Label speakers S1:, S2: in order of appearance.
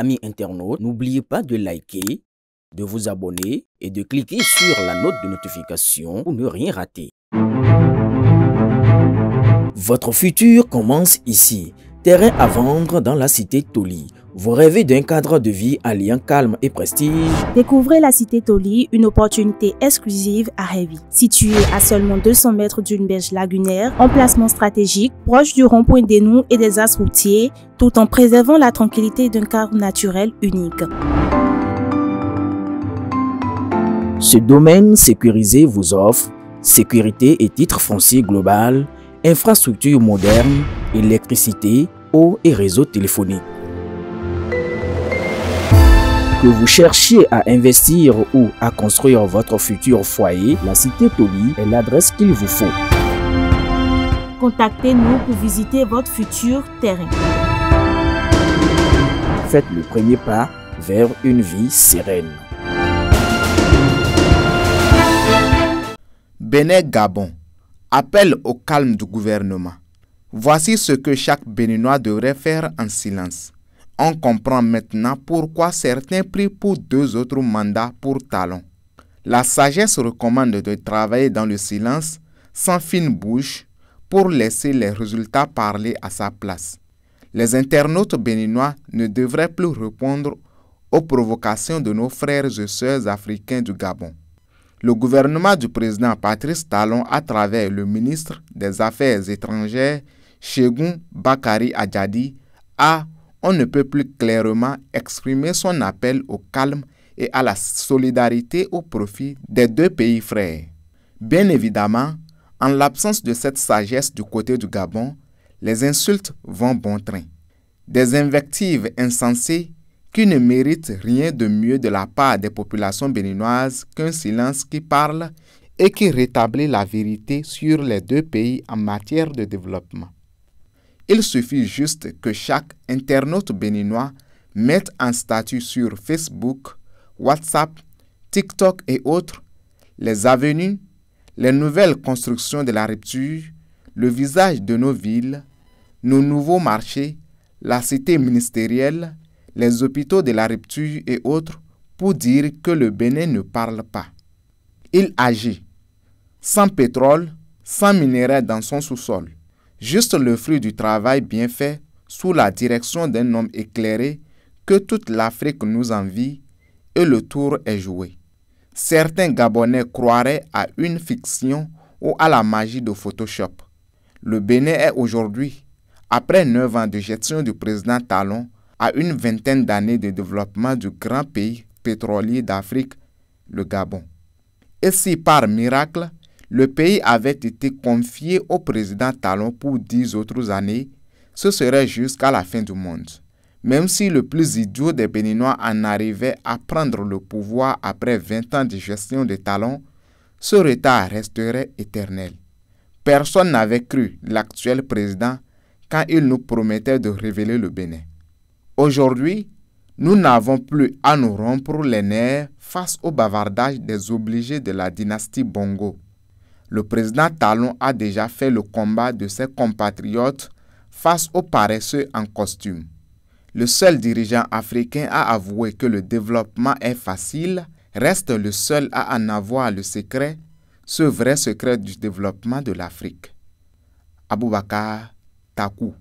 S1: amis internautes, n'oubliez pas de liker, de vous abonner et de cliquer sur la note de notification pour ne rien rater. Votre futur commence ici. Terrain à vendre dans la cité Toli. Vous rêvez d'un cadre de vie alliant calme et prestige?
S2: Découvrez la cité Toli, une opportunité exclusive à Révi. Située à seulement 200 mètres d'une berge lagunaire, emplacement stratégique, proche du rond-point des Noux et des axes routiers, tout en préservant la tranquillité d'un cadre naturel unique.
S1: Ce domaine sécurisé vous offre sécurité et titre foncier global, infrastructures modernes, électricité, eau et réseau téléphonique. Que vous cherchiez à investir ou à construire votre futur foyer, la cité Toli est l'adresse qu'il vous faut.
S2: Contactez-nous pour visiter votre futur terrain.
S1: Faites le premier pas vers une vie sereine.
S3: Bénin Gabon. Appel au calme du gouvernement. Voici ce que chaque Béninois devrait faire en silence. On comprend maintenant pourquoi certains prient pour 2 autres mandats pour Talon. La sagesse recommande de travailler dans le silence, sans fine bouche, pour laisser les résultats parler à sa place. Les internautes béninois ne devraient plus répondre aux provocations de nos frères et sœurs africains du Gabon. Le gouvernement du président Patrice Talon, à travers le ministre des Affaires étrangères, Cheikhoun Bakary Adjadi, a, on ne peut plus clairement exprimer son appel au calme et à la solidarité au profit des 2 pays frères. Bien évidemment, en l'absence de cette sagesse du côté du Gabon, les insultes vont bon train. Des invectives insensées qui ne méritent rien de mieux de la part des populations béninoises qu'un silence qui parle et qui rétablit la vérité sur les 2 pays en matière de développement. Il suffit juste que chaque internaute béninois mette en statut sur Facebook, WhatsApp, TikTok et autres les avenues, les nouvelles constructions de la rupture, le visage de nos villes, nos nouveaux marchés, la cité ministérielle, les hôpitaux de la rupture et autres pour dire que le Bénin ne parle pas. Il agit, sans pétrole, sans minerai dans son sous-sol. Juste le fruit du travail bien fait sous la direction d'un homme éclairé que toute l'Afrique nous envie et le tour est joué. Certains Gabonais croiraient à une fiction ou à la magie de Photoshop. Le Bénin est aujourd'hui, après 9 ans de gestion du président Talon, à une vingtaine d'années de développement du grand pays pétrolier d'Afrique, le Gabon. Et si par miracle, le pays avait été confié au président Talon pour 10 autres années, ce serait jusqu'à la fin du monde. Même si le plus idiot des Béninois en arrivait à prendre le pouvoir après 20 ans de gestion de Talon, ce retard resterait éternel. Personne n'avait cru l'actuel président quand il nous promettait de révéler le Bénin. Aujourd'hui, nous n'avons plus à nous rompre les nerfs face au bavardage des obligés de la dynastie Bongo. Le président Talon a déjà fait le combat de ses compatriotes face aux paresseux en costume. Le seul dirigeant africain à avouer que le développement est facile reste le seul à en avoir le secret, ce vrai secret du développement de l'Afrique. Aboubakar Takou.